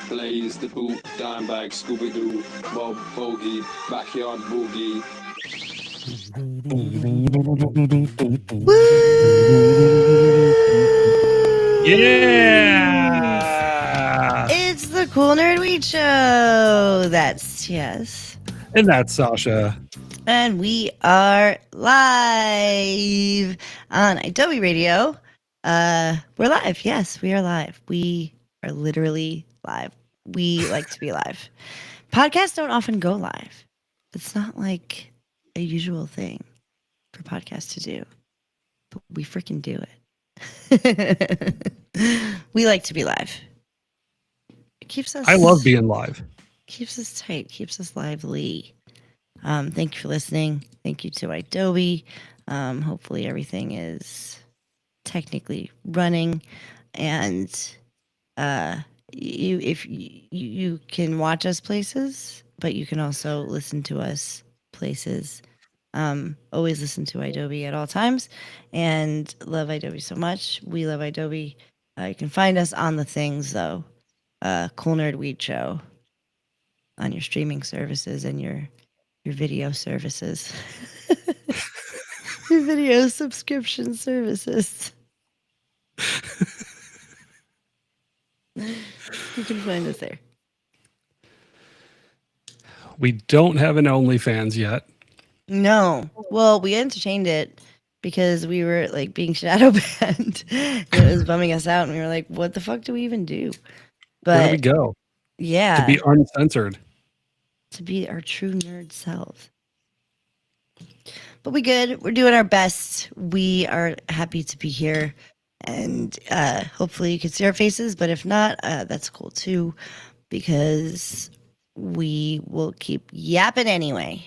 Blaze the boot, Dimebag, Scooby Doo, Bob Bogey, Backyard Boogie. Woo! Yeah. It's the Cool Nerd Weed Show. That's Yes. And that's Sasha. And we are live on idobi Radio. We're live. Yes, we are live. We are literally live. We like to be live. Podcasts don't often go live. It's not like a usual thing for podcasts to do, but we freaking do it. We like to be live. It keeps us. I love being live. Keeps us tight. Keeps us lively. Thank you for listening. Thank you to idobi. Hopefully everything is technically running, and you can watch us places, but you can also listen to us places. Always listen to idobi at all times, and love idobi so much. We love idobi. You can find us on the things though. Cool Nerd Weed Show on your streaming services and your video services. Your video subscription services. You can find us there. We don't have an OnlyFans yet. No. Well, we entertained it because we were like being shadow banned. It was bumming us out, and we were like, what the fuck do we even do? But Where do we go? yeah. To be uncensored. To be our true nerd selves. But we good. We're doing our best. We are happy to be here. And hopefully you can see our faces. But if not, that's cool too. Because we will keep yapping anyway.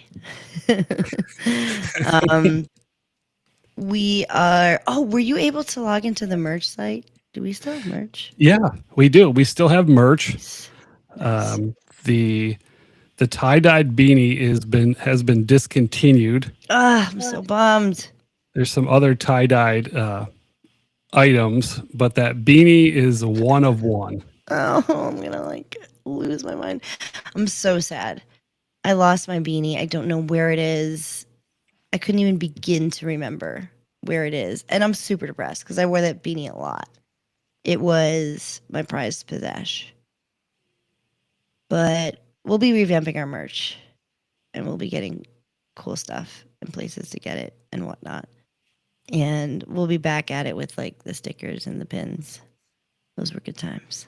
We are... Oh, were you able to log into the merch site? Do we still have merch? Yeah, we do. We still have merch. Nice. The tie-dyed beanie has been discontinued. I'm so bummed. There's some other tie-dyed items, but that beanie is one of one. Oh, I'm gonna like lose my mind. I'm so sad. I lost my beanie. I don't know where it is. I couldn't even begin to remember where it is. And I'm super depressed because I wore that beanie a lot. It was my prized possession. But we'll be revamping our merch, and we'll be getting cool stuff and places to get it and whatnot. And we'll be back at it with like the stickers and the pins. Those were good times.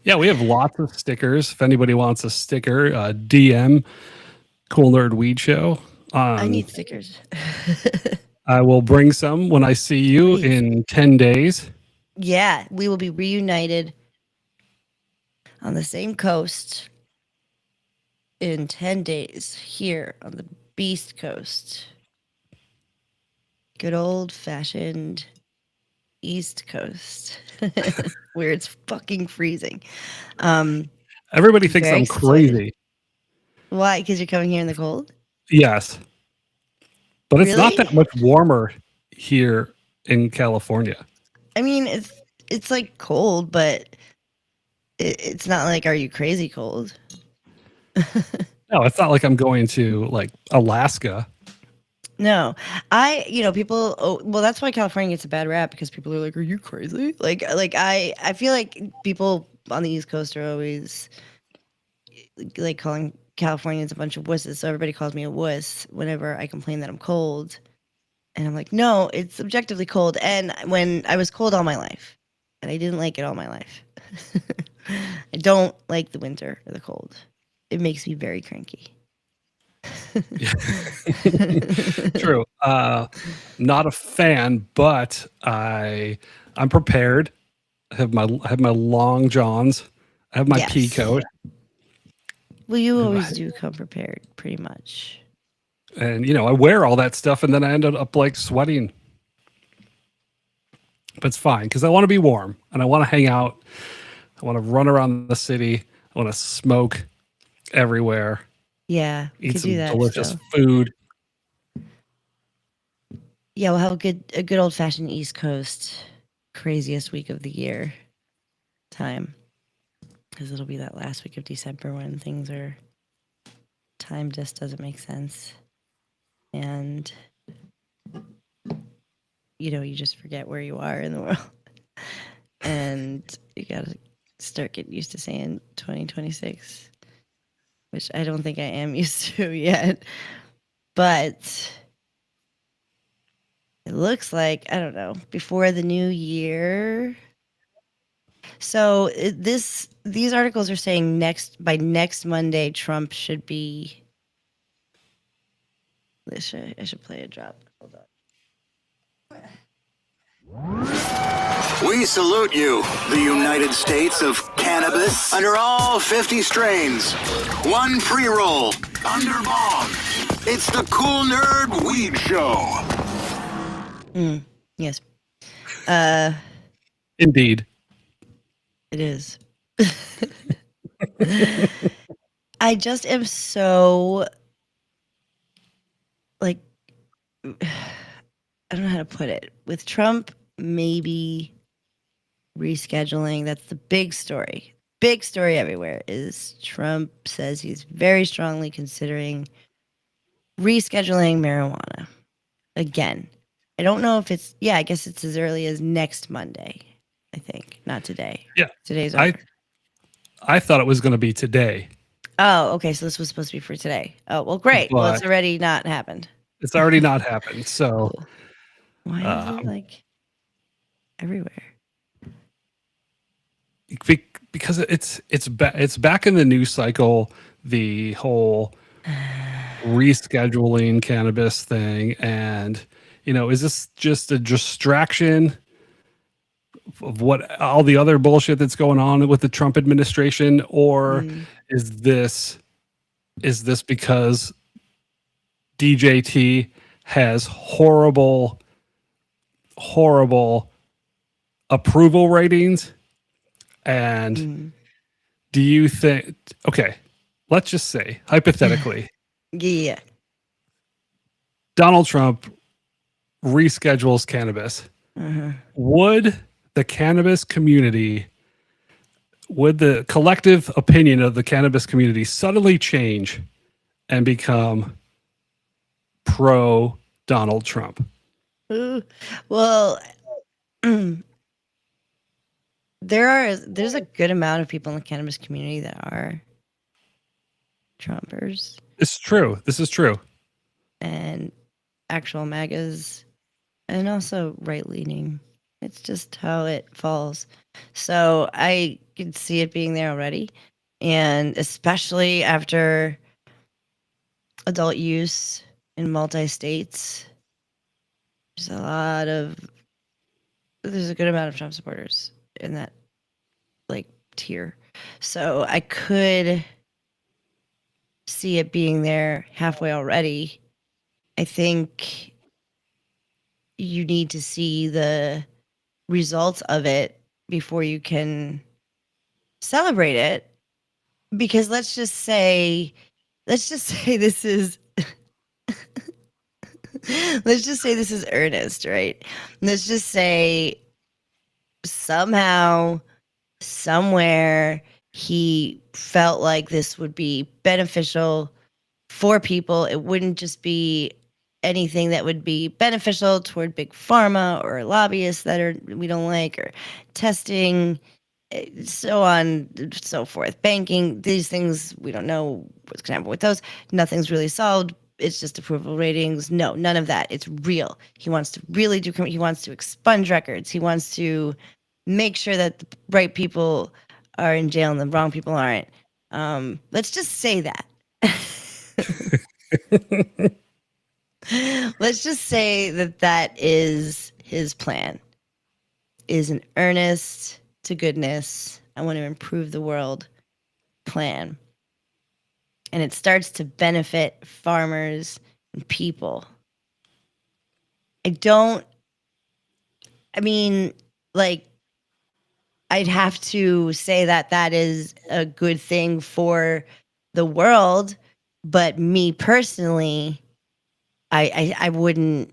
Yeah, we have lots of stickers. If anybody wants a sticker, DM Cool Nerd Weed Show. I need stickers. I will bring some when I see you in 10 days. Yeah, we will be reunited on the same coast in 10 days here on the Beast Coast. Good old-fashioned East Coast where it's fucking freezing. Everybody thinks I'm excited. crazy. Why? Because you're coming here in the cold? Yes. But it's not Really? that much warmer here in California. I mean, it's like cold, but it's not like, are you crazy cold? No, it's not like I'm going to like Alaska. No, people. Oh, well, that's why California gets a bad rap because people are like, "Are you crazy?" Like I feel like people on the East Coast are always like calling Californians a bunch of wusses. So everybody calls me a wuss whenever I complain that I'm cold, and I'm like, no, it's objectively cold. And when I was cold all my life, and I didn't like it all my life. I don't like the winter or the cold. It makes me very cranky. True. Not a fan, but I'm prepared. I have my long johns. I have my Yes. pea coat. Well, you always do come prepared, pretty much. And I wear all that stuff and then I ended up like sweating. But it's fine because I want to be warm and I want to hang out. I want to run around the city. I want to smoke everywhere. Yeah, we Eat could some do that delicious still. food. Yeah, we'll have a good old fashioned East Coast craziest week of the year time. because it'll be that last week of December when time just doesn't make sense. And, you just forget where you are in the world. And you got to start getting used to saying 2026, which I don't think I am used to yet. But it looks like, I don't know, before the new year. So these articles are saying by next Monday, Trump should be. I should play a drop. Hold on. We salute you, the United States of cannabis, under all 50 strains. One pre-roll, under bomb. It's the Cool Nerd Weed Show. Yes. Indeed. It is. I just am so like I don't know how to put it. With Trump maybe rescheduling, that's the big story. Big story everywhere is Trump says he's very strongly considering rescheduling marijuana again. I don't know if I guess it's as early as next Monday, I think, not today. Yeah. Today's over. I thought it was going to be today. Oh, okay. So this was supposed to be for today. Oh, well, great. Well, it's already not happened. It's already not happened. So Cool. Why is it like everywhere? Because it's back in the news cycle, the whole rescheduling cannabis thing, and is this just a distraction of what all the other bullshit that's going on with the Trump administration, or is this because DJT has horrible approval ratings? And do you think, okay, let's just say hypothetically, Yeah. Donald Trump reschedules cannabis. Would the cannabis community, would the collective opinion of the cannabis community suddenly change and become pro Donald Trump? Well, there's a good amount of people in the cannabis community that are Trumpers. It's true. This is true. And actual MAGAs, and also right-leaning. It's just how it falls. So I could see it being there already. And especially after adult use in multi-states, there's a good amount of Trump supporters in that tier. So I could see it being there halfway already. I think you need to see the results of it before you can celebrate it, because let's just say this is let's just say this is earnest, right? Let's just say somehow, somewhere, he felt like this would be beneficial for people. It wouldn't just be anything that would be beneficial toward big pharma or lobbyists we don't like, or testing, so on and so forth. Banking, these things, we don't know what's going to happen with those. Nothing's really solved. It's just approval ratings. No, none of that. It's real. He wants to really he wants to expunge records. He wants to make sure that the right people are in jail and the wrong people aren't. Let's just say that. Let's just say that is his plan. Is an earnest to goodness, I want to improve the world plan. And it starts to benefit farmers and people. I'd have to say that is a good thing for the world, but me personally, I wouldn't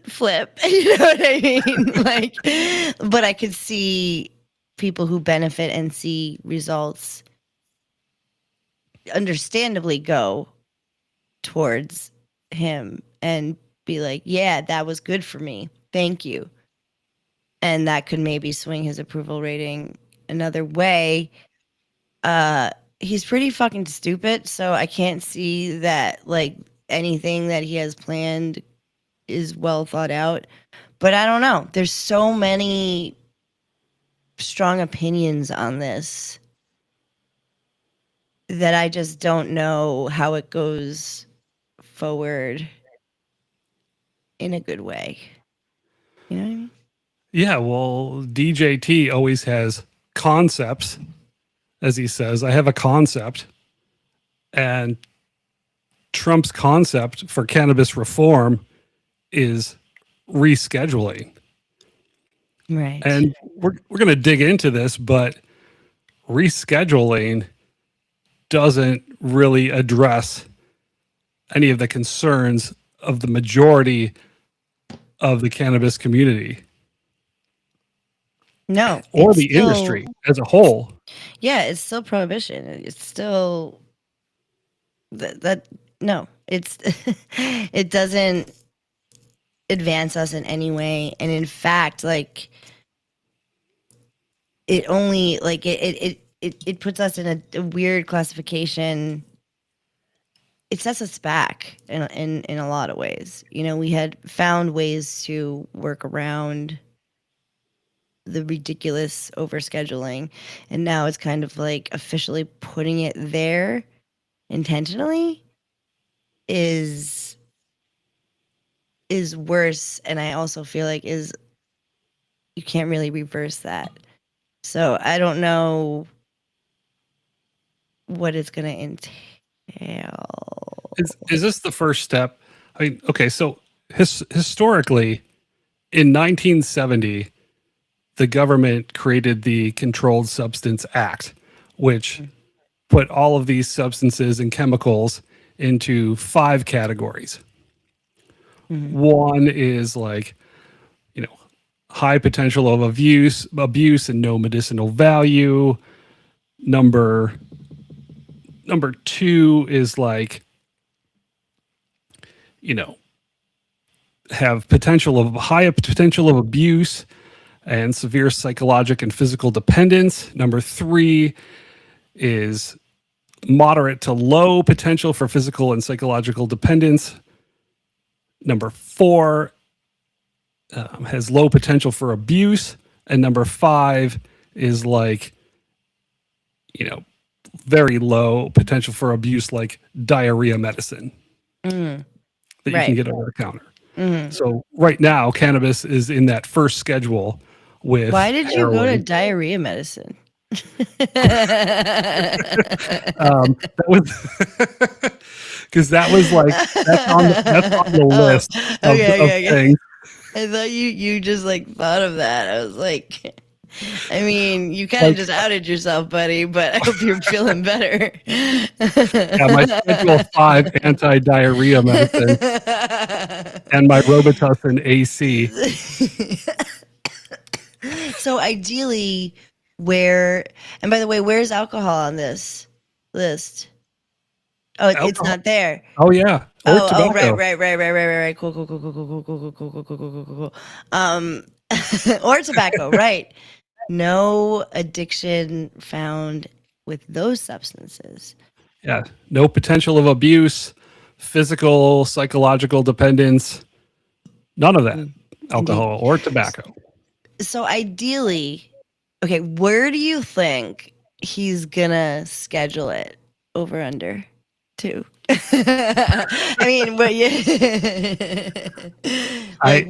flip. You know what I mean? But I could see people who benefit and see results understandably go towards him and be like, yeah, that was good for me. Thank you. And that could maybe swing his approval rating another way. He's pretty fucking stupid, so I can't see that like anything that he has planned is well thought out. But I don't know. There's so many strong opinions on this that I just don't know how it goes forward in a good way. You know what I mean? Yeah, well, DJT always has concepts, as he says. I have a concept. And Trump's concept for cannabis reform is rescheduling. Right. And we're going to dig into this, but rescheduling doesn't really address any of the concerns of the majority of the cannabis community. No. Or the industry as a whole. Yeah, it's still prohibition. It's still no. It's it doesn't advance us in any way. And in fact, like it only like it puts us in a weird classification. It sets us back in a lot of ways. You know, we had found ways to work around the ridiculous overscheduling, and now it's kind of like officially putting it there intentionally is worse. And I also feel like you can't really reverse that. So I don't know what it's going to entail. Is this the first step? I mean, okay, so historically, in 1970, the government created the Controlled Substance Act, which put all of these substances and chemicals into 5 categories. Mm-hmm. One is like, high potential of abuse and no medicinal value. Number 2 is like, have high potential of abuse and severe psychological and physical dependence. Number 3 is moderate to low potential for physical and psychological dependence. Number 4 has low potential for abuse. And number 5 is like, very low potential for abuse, like diarrhea medicine that you can get over the counter. Mm-hmm. So right now, cannabis is in that first schedule with Why did heroin. You go to diarrhea medicine? That was because that was like that's on the list of things. I thought you just like thought of that. I was like, I mean, you kind of just outed yourself, buddy, but I hope you're feeling better. Yeah, my Schedule 5 anti-diarrhea medicine and my Robitussin AC. So ideally, and by the way, where's alcohol on this list? Oh, it's not there. Oh yeah. Right. Cool. Or tobacco, right? No addiction found with those substances. Yeah, no potential of abuse, physical, psychological dependence, none of that. Alcohol or tobacco. So ideally, okay, where do you think he's gonna schedule it? Over under 2. I mean,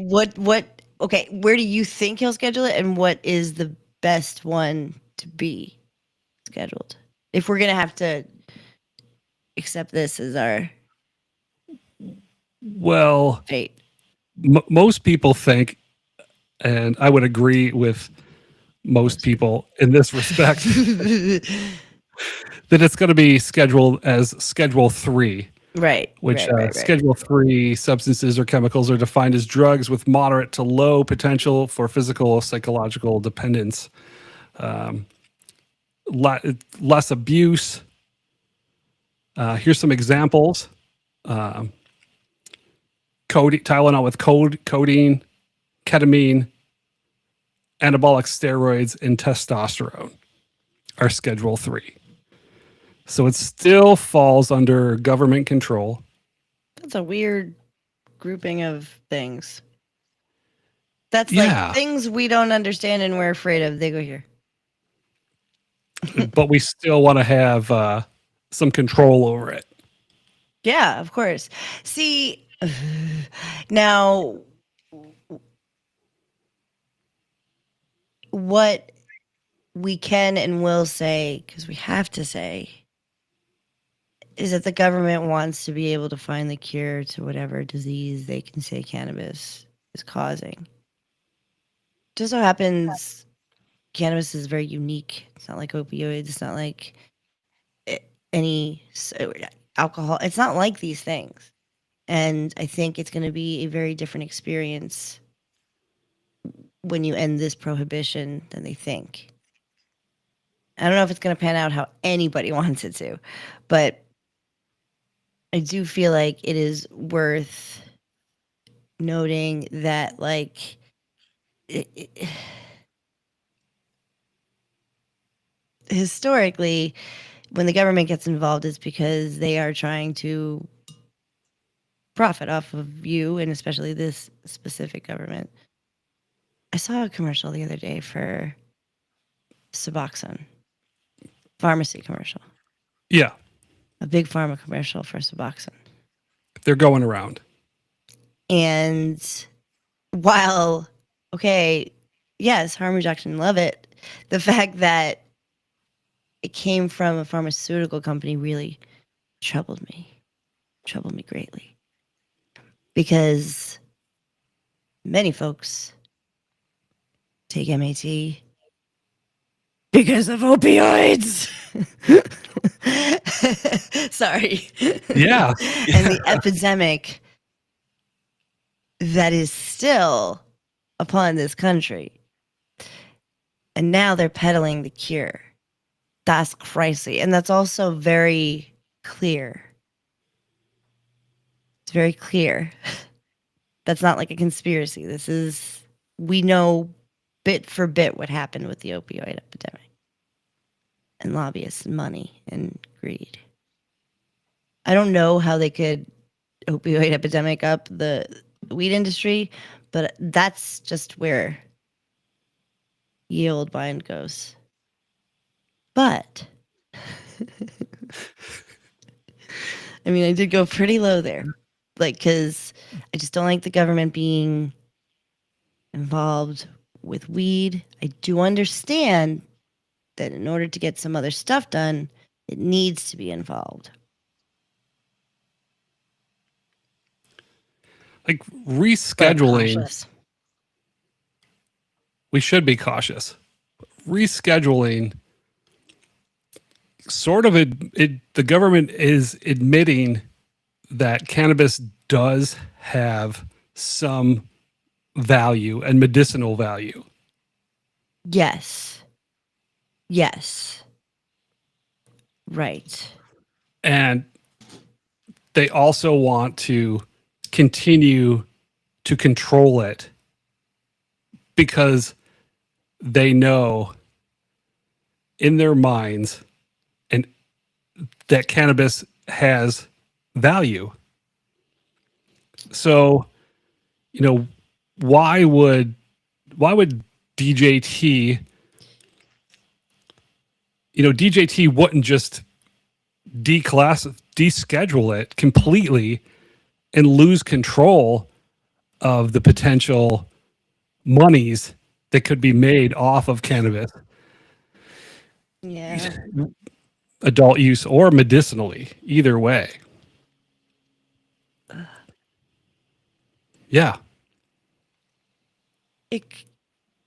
what? Okay, where do you think he'll schedule it, and what is the best one to be scheduled? If we're gonna have to accept this as our fate. Most people think, and I would agree with most people in this respect, that it's going to be scheduled as Schedule 3. Right. Which Schedule 3 substances or chemicals are defined as drugs with moderate to low potential for physical or psychological dependence. less abuse. Here's some examples. Tylenol with codeine, ketamine, anabolic steroids, and testosterone are Schedule 3. So it still falls under government control. That's a weird grouping of things. That's Yeah. like things we don't understand and we're afraid of. They go here. But we still want to have some control over it. Yeah, of course. See, now what we can and will say, because we have to say, is that the government wants to be able to find the cure to whatever disease they can say cannabis is causing. Just so happens cannabis is very unique. It's not like opioids. It's not like any alcohol. It's not like these things. And I think it's going to be a very different experience when you end this prohibition than they think. I don't know if it's going to pan out how anybody wants it to, but I do feel like it is worth noting that, like, historically, when the government gets involved, it's because they are trying to profit off of you, and especially this specific government. I saw a commercial the other day for Suboxone, pharmacy commercial. Yeah. A big pharma commercial for Suboxone. They're going around. And while, okay, yes, harm reduction, love it. The fact that it came from a pharmaceutical company really troubled me greatly. Because many folks take MAT because of opioids. Sorry. Yeah. And the epidemic that is still upon this country. And now they're peddling the cure. That's crazy. And that's also very clear. It's very clear. That's not like a conspiracy. This is, we know bit for bit what happened with the opioid epidemic. And lobbyists and money and greed. I don't know how they could opioid epidemic up the weed industry, but that's just where ye old mind goes. But I mean, I did go pretty low there, like, because I just don't like the government being involved with weed. I do understand that in order to get some other stuff done, it needs to be involved. Like But rescheduling, cautious. we should be cautious. Rescheduling, sort of the government is admitting that cannabis does have some value and medicinal value. Yes. Yes. Right. And they also want to continue to control it because they know in their minds and that cannabis has value. So, why would DJT, DJT wouldn't just deschedule it completely and lose control of the potential monies that could be made off of cannabis, Yeah. adult use or medicinally, either way. Yeah.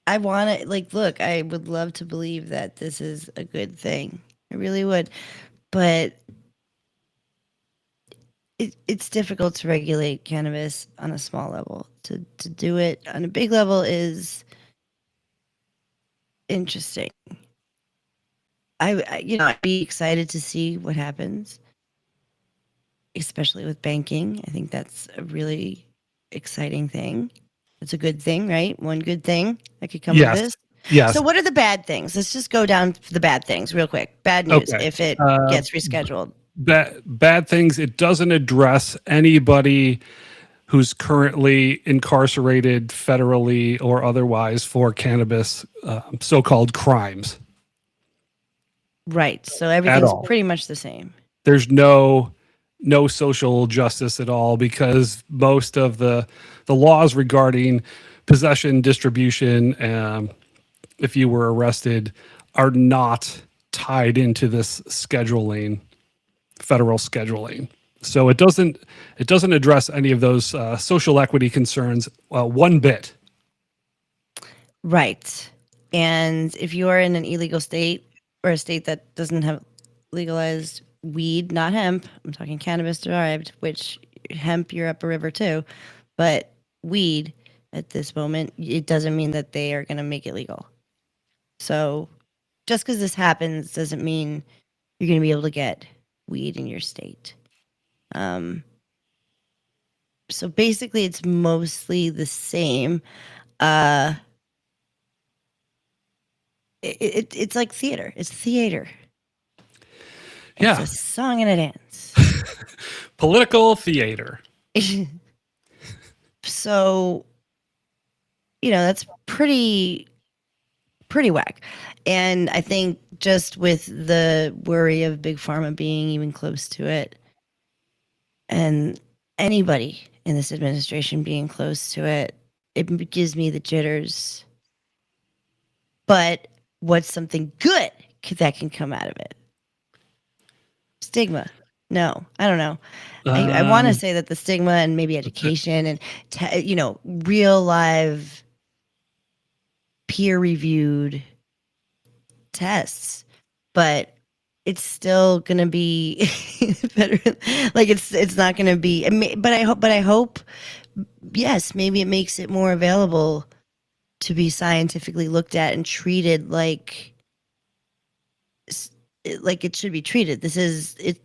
I want to, like, look, I would love to believe that this is a good thing. I really would. But it's difficult to regulate cannabis on a small level. To do it on a big level is interesting. I'd be excited to see what happens, especially with banking. I think that's a really exciting thing. It's a good thing, right? One good thing that could come of Yes. this. Yes. So, what are the bad things? Let's just go down to the bad things real quick. Bad news Okay. if it gets rescheduled. Bad things. It doesn't address anybody who's currently incarcerated federally or otherwise for cannabis, so-called crimes. Right. So At everything's all. pretty much the same. There's no social justice at all because most of the laws regarding possession, distribution, if you were arrested, are not tied into this scheduling, federal scheduling. So it doesn't address any of those social equity concerns one bit. Right. And if you are in an illegal state or a state that doesn't have legalized weed, not hemp, I'm talking cannabis derived, which hemp, you're up a river too, but weed at this moment, it doesn't mean that they are going to make it legal. So just because this happens doesn't mean you're going to be able to get weed in your state. So basically, it's mostly the same. It's like theater. It's theater. It's Yeah. a song and a dance. Political theater. So, that's pretty whack. And I think just with the worry of Big Pharma being even close to it, and anybody in this administration being close to it, it gives me the jitters. But what's something good that can come out of it? Stigma. No, I don't know. I want to say that the stigma and maybe education and, real live peer reviewed tests, but it's still going to be better. Like it's not going to be, but I hope, yes, maybe it makes it more available to be scientifically looked at and treated like it should be treated. This is it.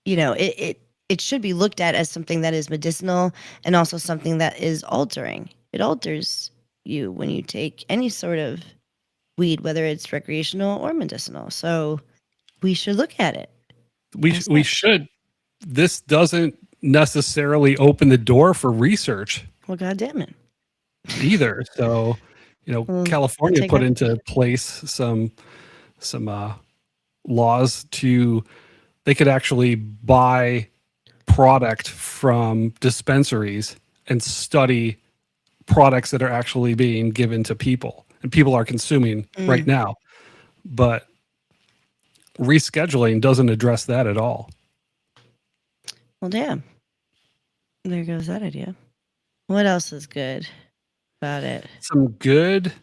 It should be looked at as something that is medicinal and also something that is altering. It alters you when you take any sort of weed, whether it's recreational or medicinal. So we should look at it. We should. This doesn't necessarily open the door for research. Well, God damn it. Either. So, California take put my- into place some laws to they could actually buy product from dispensaries and study products that are actually being given to people and people are consuming right now. But rescheduling doesn't address that at all. Well, damn. There goes that idea. What else is good about it? Some good.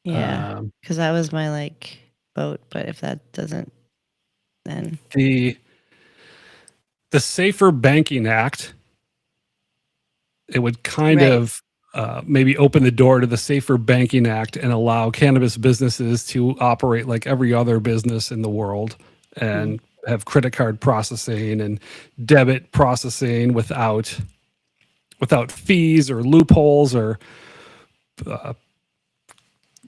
Yeah, because that was my vote. But if that doesn't, then The Safer Banking Act, it would kind Right. of maybe open the door to the Safer Banking Act and allow cannabis businesses to operate like every other business in the world and have credit card processing and debit processing without fees or loopholes or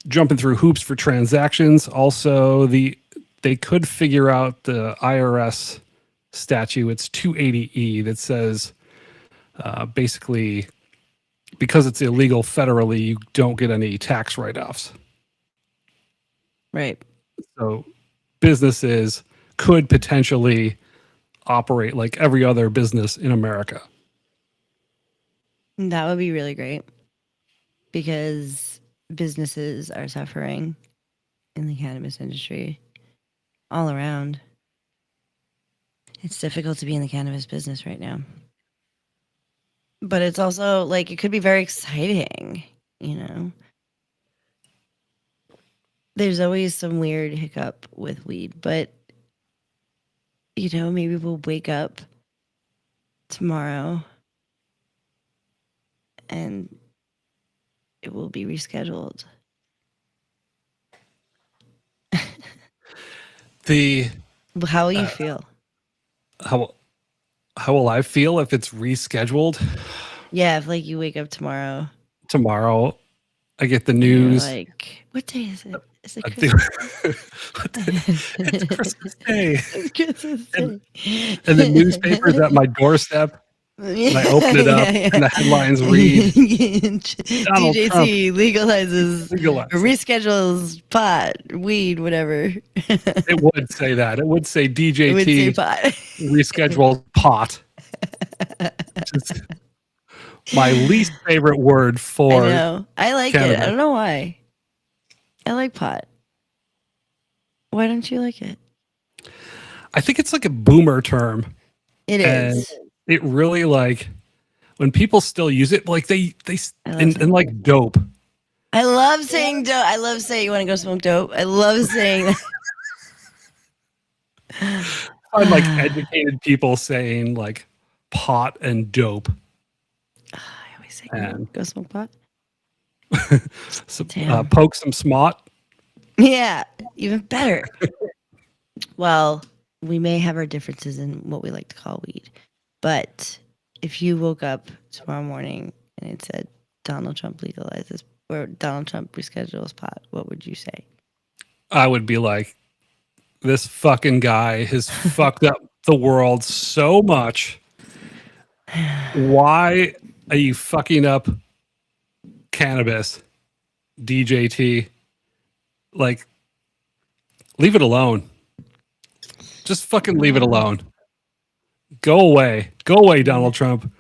jumping through hoops for transactions. Also, they could figure out the IRS statute. It's 280E that says basically because it's illegal federally, you don't get any tax write-offs. right. So businesses could potentially operate like every other business in America. That would be really great because businesses are suffering in the cannabis industry all around. It's difficult to be in the cannabis business right now. But it's also it could be very exciting, There's always some weird hiccup with weed, but maybe we'll wake up tomorrow and it will be rescheduled. The How will you feel? how will I feel if it's rescheduled Yeah, if like you wake up tomorrow tomorrow? I get the and you're news. like, what day is it? Is it I Christmas? it's Christmas Day, It's Christmas and, Day. and the newspaper's at my doorstep, and I open it up, and the headlines read: Donald Trump DJT legalizes or legalized. reschedules pot, weed, whatever. It would say that. It would say It would say DJT pot. rescheduled pot. Just my least favorite word I for know. I like it. I cannabis. don't know why. I like pot. Why don't you like it? I think it's like a boomer term. It And is. it really like when people still use it, like they I love and like dope. I love saying dope. I love saying you want to go smoke dope. I love saying that. I find like educated people saying like pot and dope. I always say And go smoke pot. so, Damn. poke some smot. Yeah, even better. Well, we may have our differences in what we like to call weed, but if you woke up tomorrow morning and it said Donald Trump legalizes or Donald Trump reschedules pot, what would you say? I would be like, this fucking guy has fucked up the world so much. Why are you fucking up cannabis, DJT? Like, leave it alone. Just fucking leave it alone. Go away. Go away, Donald Trump.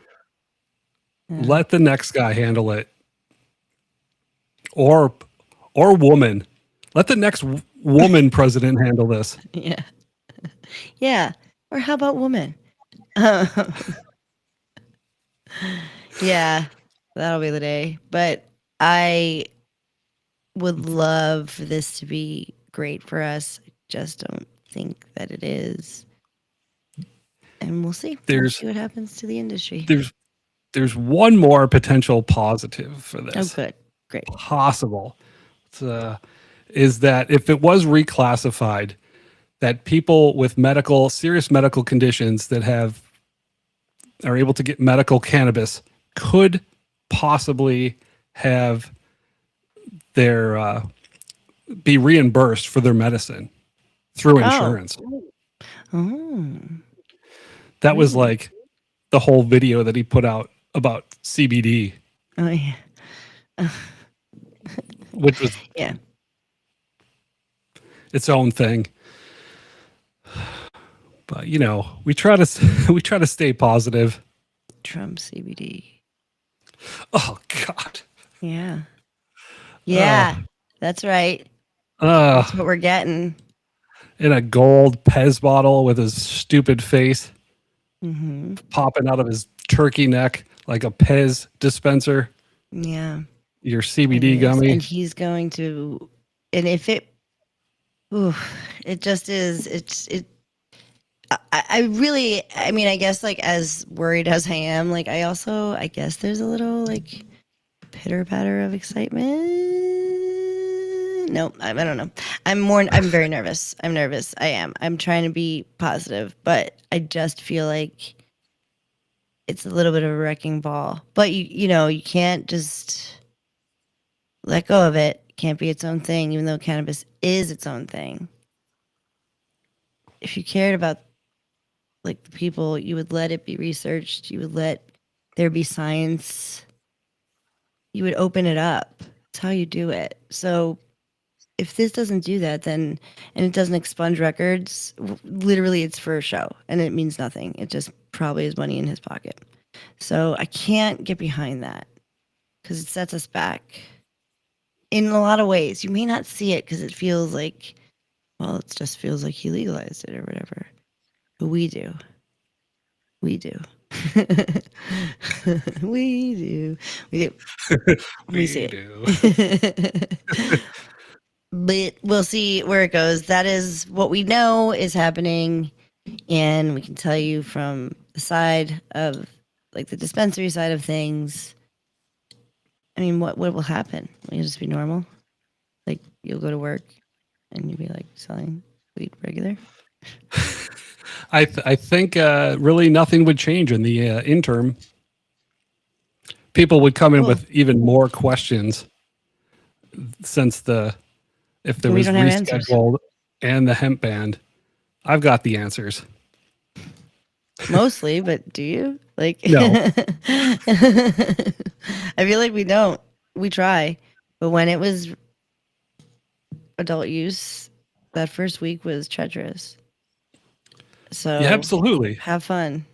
Yeah. Let the next guy handle it. Or woman. Let the next woman president handle this. Yeah. Yeah. Or how about woman? Yeah, that'll be the day. But I would love for this to be great for us. I just don't think that it is. And we'll see. We'll see what happens to the industry. There's one more potential positive for Oh, this. good. Great. Possible. Is that if it was reclassified, that people with serious medical conditions that are able to get medical cannabis could possibly have their be reimbursed for their medicine through insurance. Oh. That was like the whole video that he put out about CBD, Oh, yeah. which was Yeah. its own thing. But we try to stay positive. Trump CBD. Oh God. Yeah. Yeah. That's right. That's what we're getting. In a gold Pez bottle with his stupid face popping out of his turkey neck like a Pez dispenser. Yeah. Your CBD gummy. And he's going to, and if it, it just is, I really, I mean, I guess like as worried as I am, like I guess there's a little like pitter patter of excitement. No, I don't know. I'm very nervous. I'm nervous. I am. I'm trying to be positive, but I just feel like it's a little bit of a wrecking ball. But you can't just let go of it. It can't be its own thing, even though cannabis is its own thing. If you cared about like the people, you would let it be researched. You would let there be science. You would open it up. That's how you do it. So if this doesn't do that, then, and it doesn't expunge records, literally it's for a show and it means nothing. It just probably is money in his pocket. So I can't get behind that because it sets us back in a lot of ways. You may not see it because it feels like, well, it just feels like he legalized it or whatever. But we do. We do. We do. We do. We see it. But we'll see where it goes. That is what we know is happening. And we can tell you from the side of like the dispensary side of things. I mean, what will happen? Will you just be normal? Like you'll go to work and you'll be like selling weed regular? I think really nothing would change in the interim. People would come in Cool. with even more questions since if there We was don't have answers. rescheduled and the hemp ban. I've got the answers. Mostly, but do you? Like, No. I feel like we don't. We try, but when it was adult use, that first week was treacherous. So Yeah, absolutely. have fun.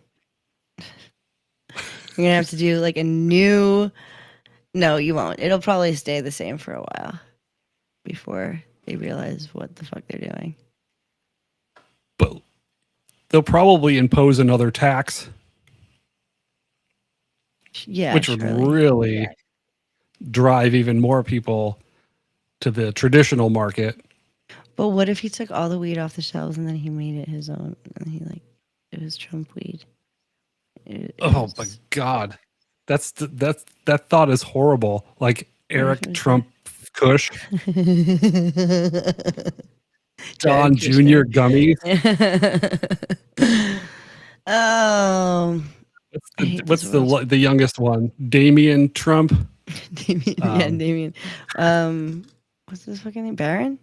You're gonna have to do like a new. No, you won't. It'll probably stay the same for a while before they realize what the fuck they're doing. But they'll probably impose another tax, Yeah, which would surely. really drive even more people to the traditional market. But what if he took all the weed off the shelves and then he made it his own and it was Trump weed? Oh my God. That thought is horrible. Like Eric Trump Kush, Don Jr. gummies. Oh, What's the youngest one? Damian Trump. Damien, yeah, Damien. What's his fucking name? Baron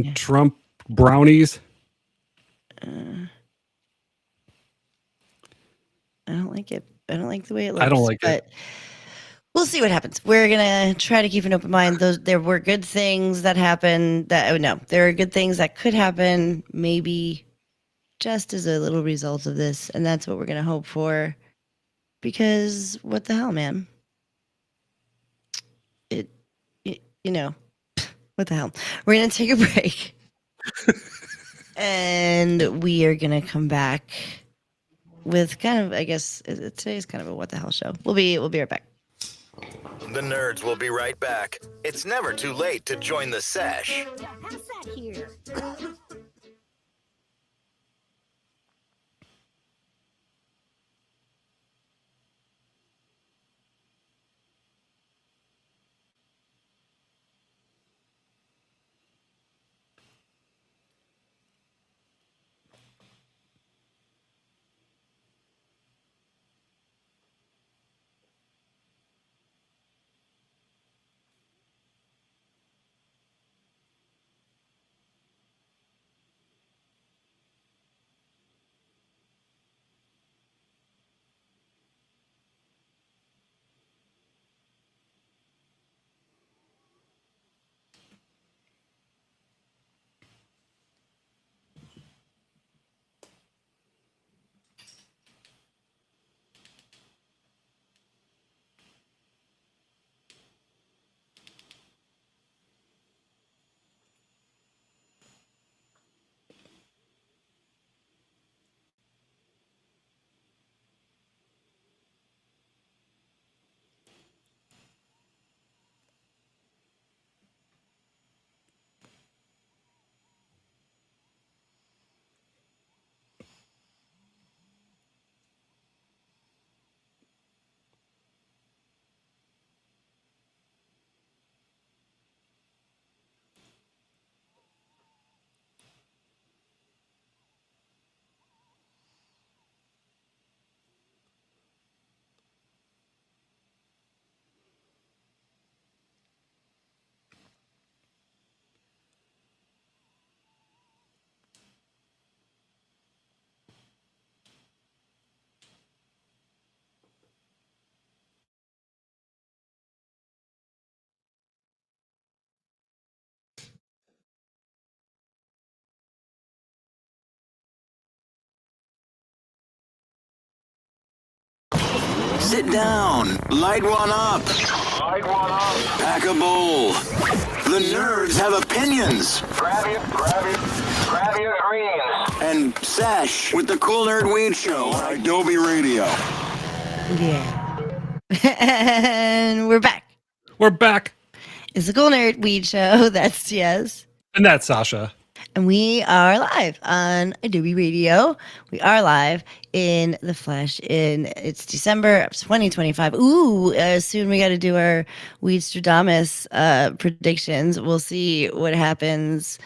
yeah. Trump brownies. I don't like it. I don't like the way it looks. I don't like it. We'll see what happens. We're gonna try to keep an open mind. There were good things that happened. There are good things that could happen. Maybe just as a little result of this, and that's what we're gonna hope for. Because what the hell, man? What the hell? We're gonna take a break, and we are gonna come back with kind of, I guess, today's kind of a what the hell show. We'll be right back. The nerds will be right back. It's never too late to join the sesh. How's that here? Sit down. Light one up. Pack a bowl. The nerds have opinions. Grab your greens. And sesh with the Cool Nerd Weed Show on Idobi Radio. Yeah. And we're back. We're back. It's the Cool Nerd Weed Show. That's Yes. And that's Sasha. And we are live on Adobe Radio. We are live in the flesh. It's December of 2025. Ooh, soon we got to do our Weedstradamus predictions. We'll see what happens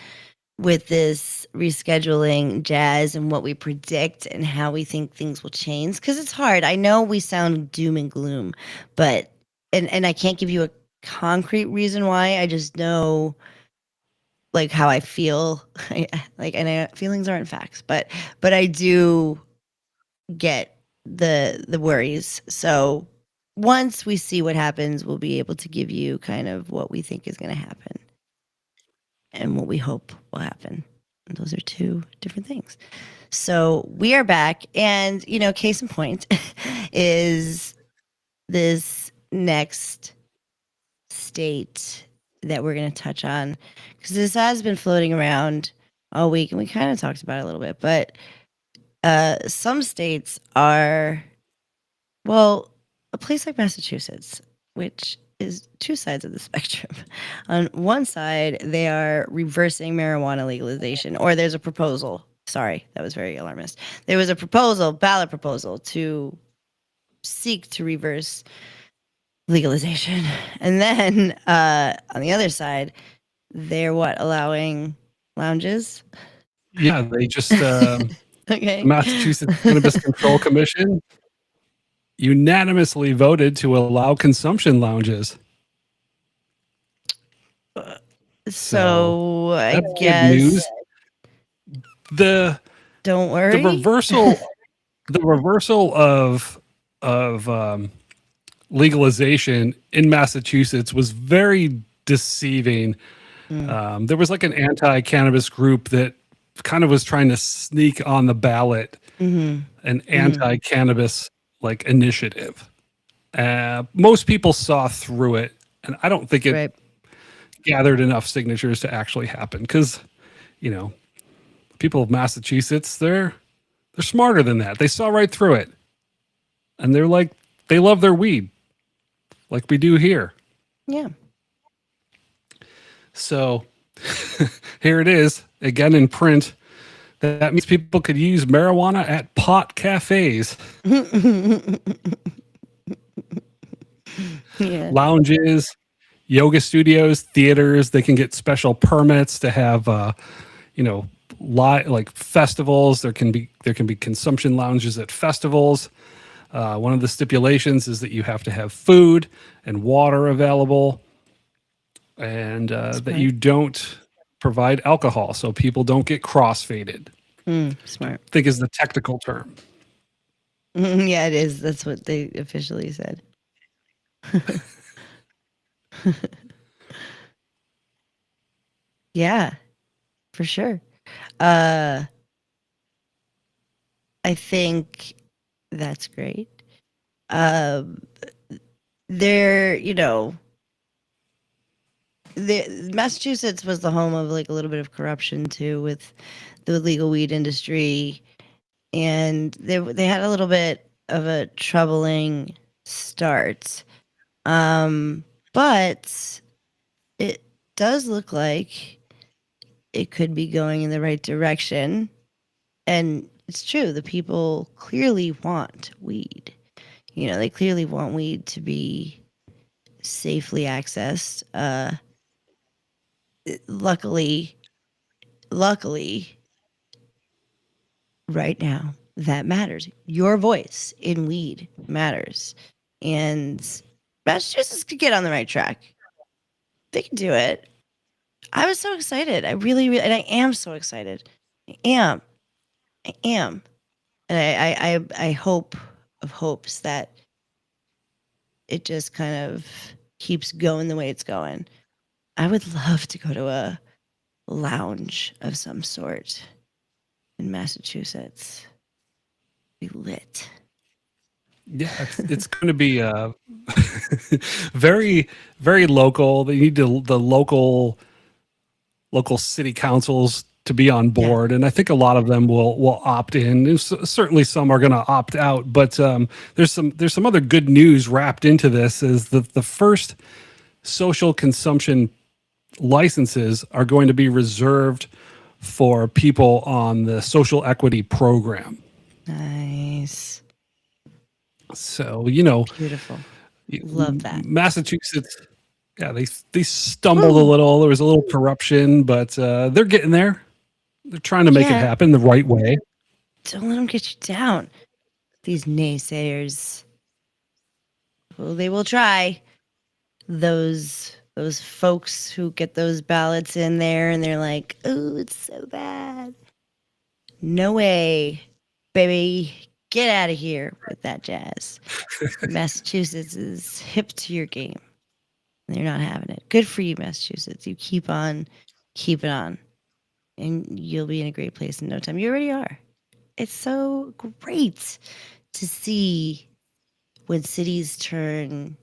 with this rescheduling jazz and what we predict and how we think things will change. Because it's hard. I know we sound doom and gloom, but and I can't give you a concrete reason why. I just know like how I feel, and feelings aren't facts, but I do get the worries. So once we see what happens, we'll be able to give you kind of what we think is going to happen and what we hope will happen. And those are two different things. So we are back, and case in point is this next state that we're going to touch on, because this has been floating around all week and we kind of talked about it a little bit, but some states are, well, a place like Massachusetts, which is two sides of the spectrum. On one side, they are reversing marijuana legalization, or there's a proposal. Sorry, that was very alarmist. There was a ballot proposal to seek to reverse legalization. And then on the other side, they're allowing lounges? Yeah, they just Okay. Massachusetts Cannabis Control Commission unanimously voted to allow consumption lounges. So I that's good guess news. Don't worry. The reversal of legalization in Massachusetts was very deceiving. There was like an anti-cannabis group that kind of was trying to sneak on the ballot an anti-cannabis like initiative. Most people saw through it, and I don't think it gathered enough signatures to actually happen, because people of Massachusetts, they're smarter than that. They saw right through it, and they're like, they love their weed like we do here. Yeah. So here it is again in print. That means people could use marijuana at pot cafes, lounges, yoga studios, theaters. They can get special permits to have, like festivals. There can be consumption lounges at festivals. One of the stipulations is that you have to have food and water available, and that you don't provide alcohol, so people don't get crossfaded. Smart. I think is the technical term. Yeah, it is. That's what they officially said. Yeah, for sure. I think that's great. Massachusetts was the home of like a little bit of corruption too with the legal weed industry, and they had a little bit of a troubling start. But it does look like it could be going in the right direction. And it's true, the people clearly want weed. They clearly want weed to be safely accessed. Luckily, right now, that matters. Your voice in weed matters. And Massachusetts could get on the right track. They can do it. I was so excited. I really, really, and I am so excited. I am. And I hope of hopes that it just kind of keeps going the way it's going. I would love to go to a lounge of some sort in Massachusetts. Be lit. Yeah, it's going to be very, very local. They need the local city councils to be on board, and I think a lot of them will opt in. Certainly, some are going to opt out. But there's some other good news wrapped into this. Is the first social consumption licenses are going to be reserved for people on the social equity program. Nice. So, Beautiful. Love that. Massachusetts, yeah, they stumbled a little. There was a little corruption, but they're getting there. They're trying to make it happen the right way. Don't let them get you down. These naysayers. Well, they will try. Those folks who get those ballots in there and they're like, oh, it's so bad. No way, baby. Get out of here with that jazz. Massachusetts is hip to your game. They're not having it. Good for you, Massachusetts. You keep on, keep it on. And you'll be in a great place in no time. You already are. It's so great to see when cities turn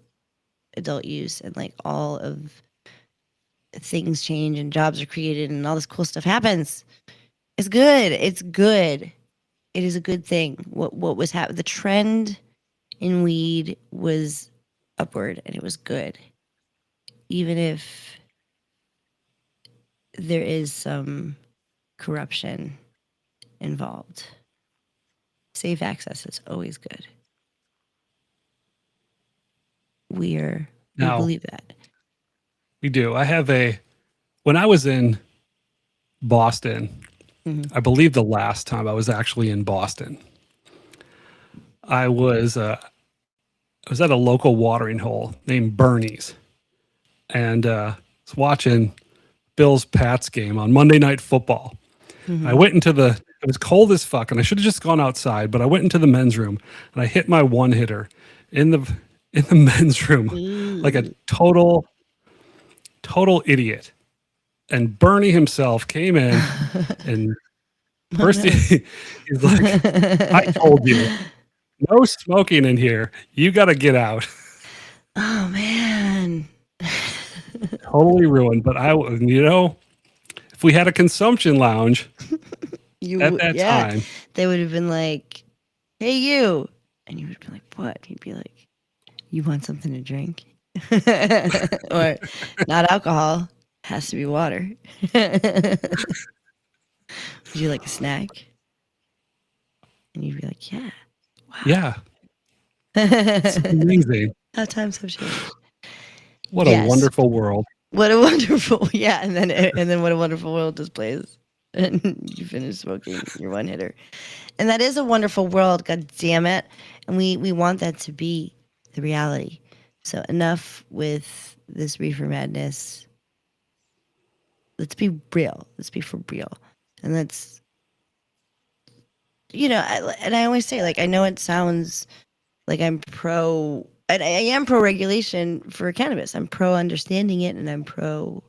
adult use and like all of things change and jobs are created and all this cool stuff happens. It's good. It's good. It is a good thing. What was happening? The trend in weed was upward and it was good. Even if there is some corruption involved. Safe access is always good. We believe that. We do. When I was in Boston, I believe the last time I was actually in Boston, I was at a local watering hole named Bernie's, and was watching Bills Pats game on Monday Night Football. I went into it was cold as fuck, and I should have just gone outside, but I went into the men's room and I hit my one hitter in the men's room like a total idiot. And Bernie himself came in and first he's like, I told you, no smoking in here. You got to get out. Oh, man. Totally ruined. But if we had a consumption lounge at that time, they would have been like, hey, you. And you would have been like, what? He'd be like, you want something to drink? Or not alcohol. Has to be water. Would you like a snack? And you'd be like, yeah. Wow. Yeah. It's amazing. How times have changed. What a wonderful world. What a wonderful, yeah. And then what a wonderful world displays. And you finish smoking your one hitter. And that is a wonderful world, god damn it. And we want that to be the reality. So enough with this reefer madness. Let's be real. Let's be for real. And let's, I always say, like, I know it sounds like I'm pro, and I am pro regulation for cannabis. I'm pro understanding it and I'm pro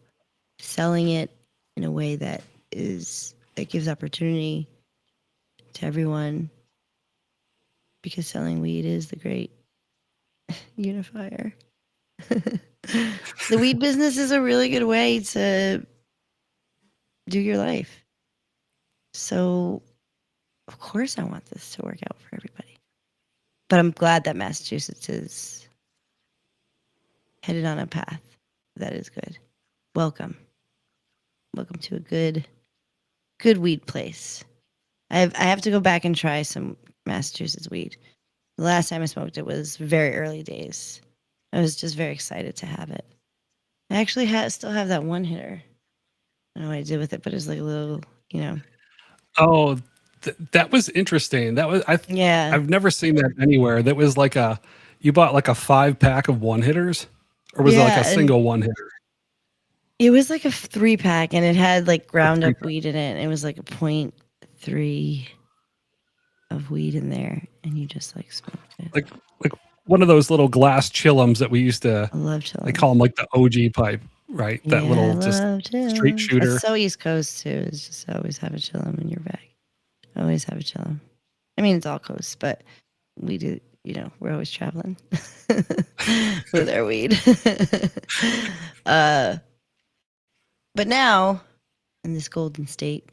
selling it in a way that gives opportunity to everyone, because selling weed is the great unifier. The weed business is a really good way to do your life. So, of course, I want this to work out for everybody. But I'm glad that Massachusetts is headed on a path that is good. Welcome. Welcome to a good weed place. I have to go back and try some Massachusetts weed. The last time I smoked it was very early days. I was just very excited to have it. I actually still have that one hitter. I don't know what I did with it, but it was like a little, Oh, that was interesting. I've never seen that anywhere. That was like you bought like a 5-pack of one hitters, or was it like a single one hitter? It was like a 3-pack, and it had like ground up weed in it. It was like a 0.3 of weed in there, and you just like smoked it. Like one of those little glass chillums that we used to. I love chillums. They call them like the OG pipe, right? That little just straight shooter. It's so East Coast too. It's just always have a chillum in your bag. Always have a chillum. I mean, it's all coast, but we do. We're always traveling with our weed. But now, in this golden state,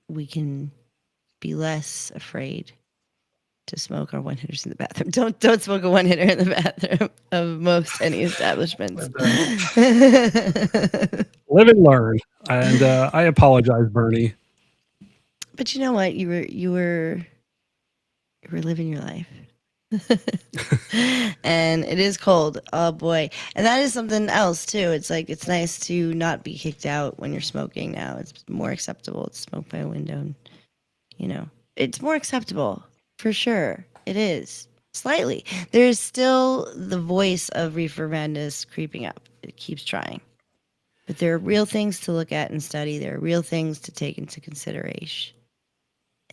we can be less afraid to smoke our one hitters in the bathroom. Don't smoke a one hitter in the bathroom of most any establishments. Live and learn. And I apologize, Bernie. But you know what? You were living your life. And it is cold. Oh boy. And that is something else too. It's like it's nice to not be kicked out when you're smoking now. It's more acceptable to smoke by a window and, you know. It's more acceptable for sure. It is. Slightly. There's still the voice of reefer madness creeping up. It keeps trying. But there are real things to look at and study. There are real things to take into consideration.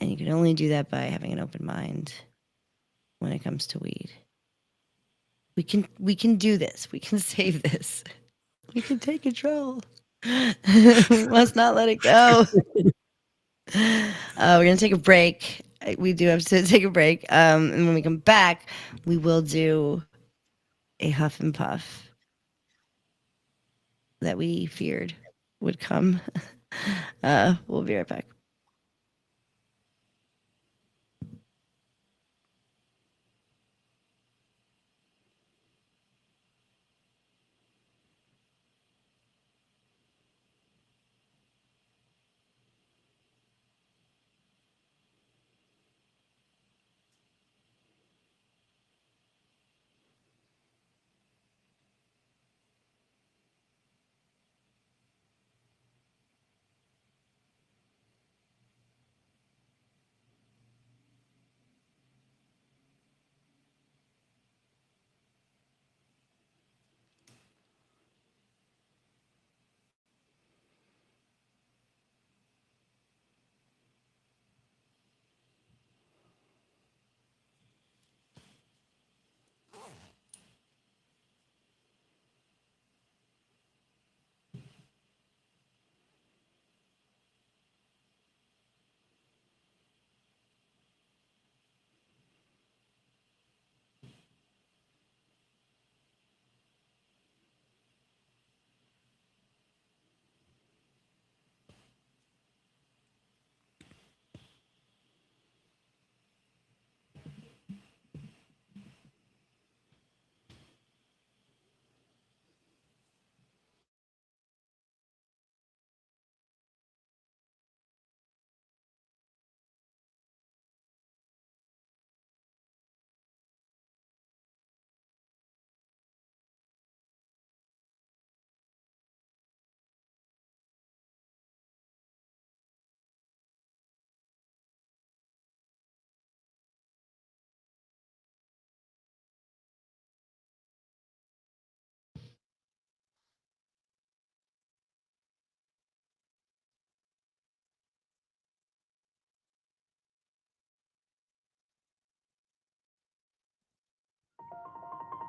And you can only do that by having an open mind when it comes to weed. We can do this. We can save this. We can take control. We must not let it go. We're gonna take a break. We do have to take a break. And when we come back, we will do a huff and puff that we feared would come. We'll be right back.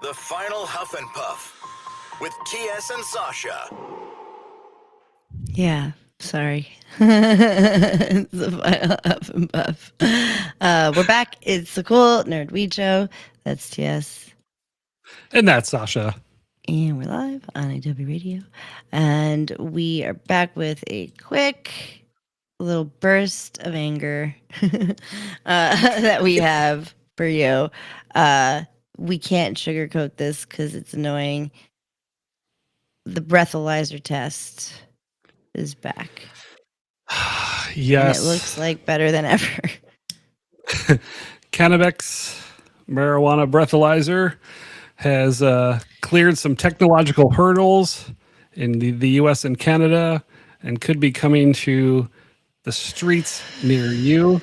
The final Huff and Puff with TS and Sasha. Yeah, sorry. It's the final huff and puff. We're back. It's the Cool Nerd Weed Show. That's TS. And that's Sasha. And we're live on idobi Radio. And we are back with a quick little burst of anger that we have for you. We can't sugarcoat this because it's annoying. The breathalyzer test is back. Yes. And it looks like better than ever. Cannabex marijuana breathalyzer has cleared some technological hurdles in the US and Canada and could be coming to the streets near you.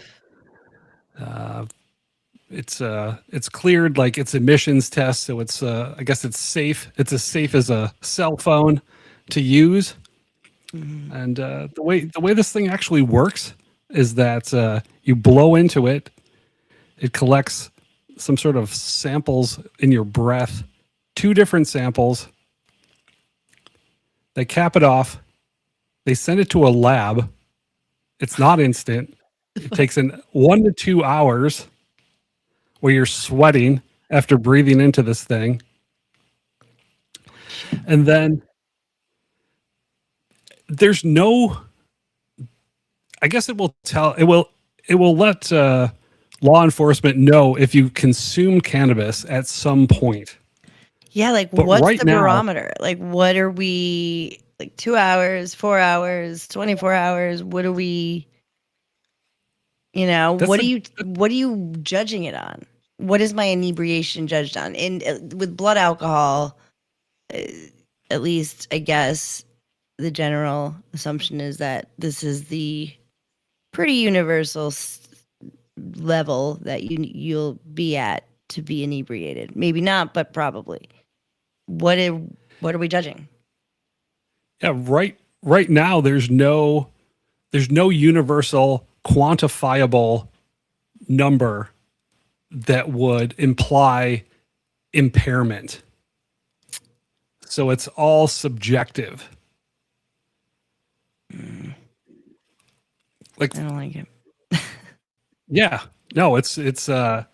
It's cleared like its emissions test, so it's I guess it's safe. It's as safe as a cell phone to use. And the way this thing actually works is that you blow into it, it collects some sort of samples in your breath, 2 different samples. They cap it off. They send it to a lab. It's not instant. It takes 1 to 2 hours where you're sweating after breathing into this thing. And then there's no, I guess it will let law enforcement know if you consume cannabis at some point. Yeah, like But what's right the now- barometer? Like what are we like 2 hours, 4 hours, 24 hours? What are we, That's what a, are you judging it on? What is my inebriation judged on? And with blood alcohol, uh, at least I guess the general assumption is that this is the pretty universal level that you'll be at to be inebriated. Maybe not, but probably. What are we judging? yeah, right now there's no universal quantifiable number that would imply impairment. So it's all subjective. Like, I don't like it. yeah, no, it's not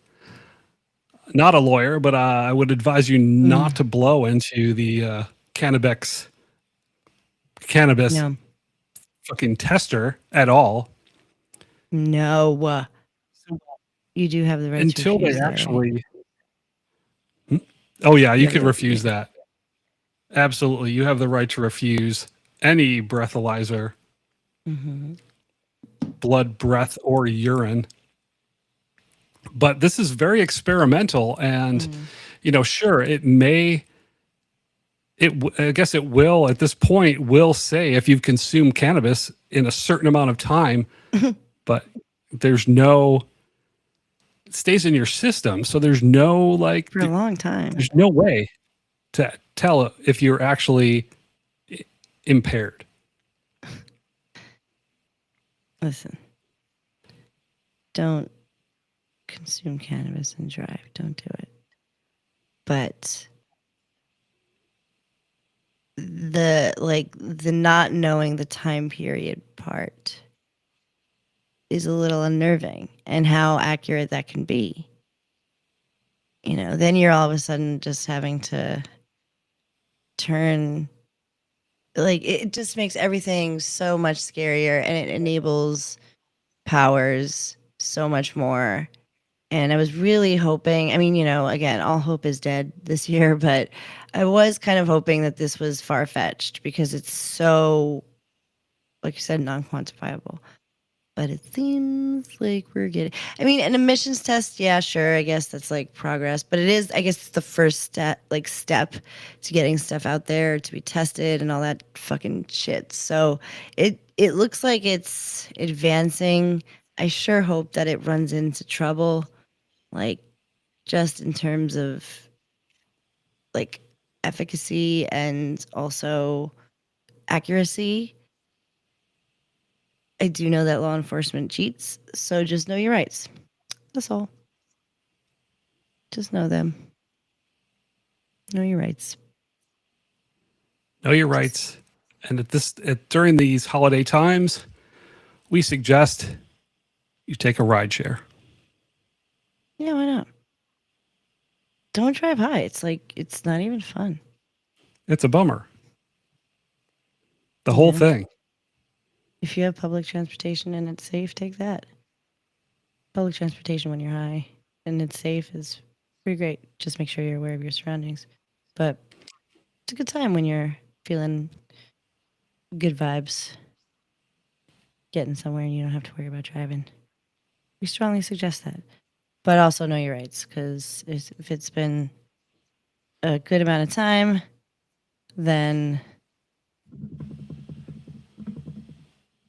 a lawyer, but I would advise you not to blow into the cannabis No. fucking tester at all No. You do have the right until to they refuse that, right? actually. Oh yeah, you Yeah, could yeah, refuse yeah. that. Absolutely, you have the right to refuse any breathalyzer, Mm-hmm. blood, breath, or urine. But this is very experimental, and sure, it may. I guess it will at this point will say if you've consumed cannabis in a certain amount of time, but there's no it stays in your system, so there's no For a long time. there's no way to tell if you're actually impaired. Listen. Don't consume cannabis and drive. Don't do it. But the not knowing the time period part is a little unnerving, and how accurate that can be. Then you're all of a sudden just having to turn, like, it just makes everything so much scarier, and it enables powers so much more. And I was really hoping, I mean, again, all hope is dead this year, but I was kind of hoping that this was far-fetched because it's so, like you said, non-quantifiable. But it seems like we're getting, I mean, an emissions test, yeah, sure, I guess that's like progress, but it is, I guess it's the first step to getting stuff out there to be tested and all that fucking shit. So it looks like it's advancing. I sure hope that it runs into trouble, like, just in terms of, like, efficacy and also accuracy. I do know that law enforcement cheats, so just know your rights. That's all. Just know them. Know your rights. Know your rights. And during these holiday times, we suggest you take a ride share. Yeah, why not? Don't drive high. It's like, it's not even fun. It's a bummer. The whole thing. If you have public transportation and it's safe, take that. Public transportation when you're high and it's safe is pretty great. Just make sure you're aware of your surroundings. But it's a good time when you're feeling good vibes, getting somewhere and you don't have to worry about driving. We strongly suggest that. But also know your rights, because if it's been a good amount of time, then,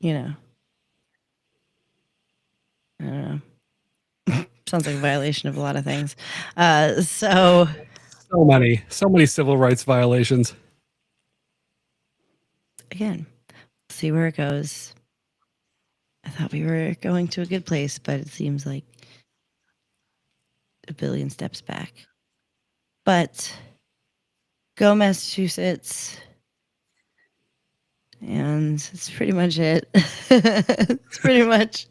I don't know. Sounds like a violation of a lot of things. So many civil rights violations. Again, see where it goes. I thought we were going to a good place, but it seems like a billion steps back. But go Massachusetts. And it's pretty much it. It's pretty much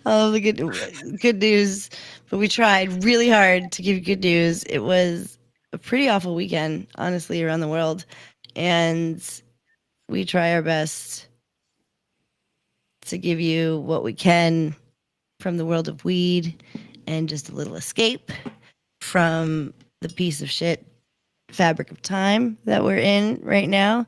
all the good news. But we tried really hard to give you good news. It was a pretty awful weekend, honestly, around the world. And we try our best to give you what we can from the world of weed and just a little escape from the piece of shit fabric of time that we're in right now,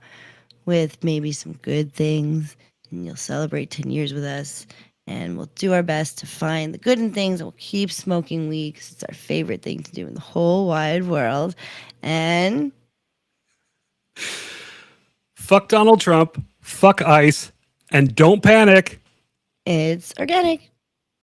with maybe some good things, and you'll celebrate 10 years with us. And we'll do our best to find the good in things, and we'll keep smoking weed because it's our favorite thing to do in the whole wide world. And Fuck Donald Trump, fuck ICE, and don't panic. it's organic.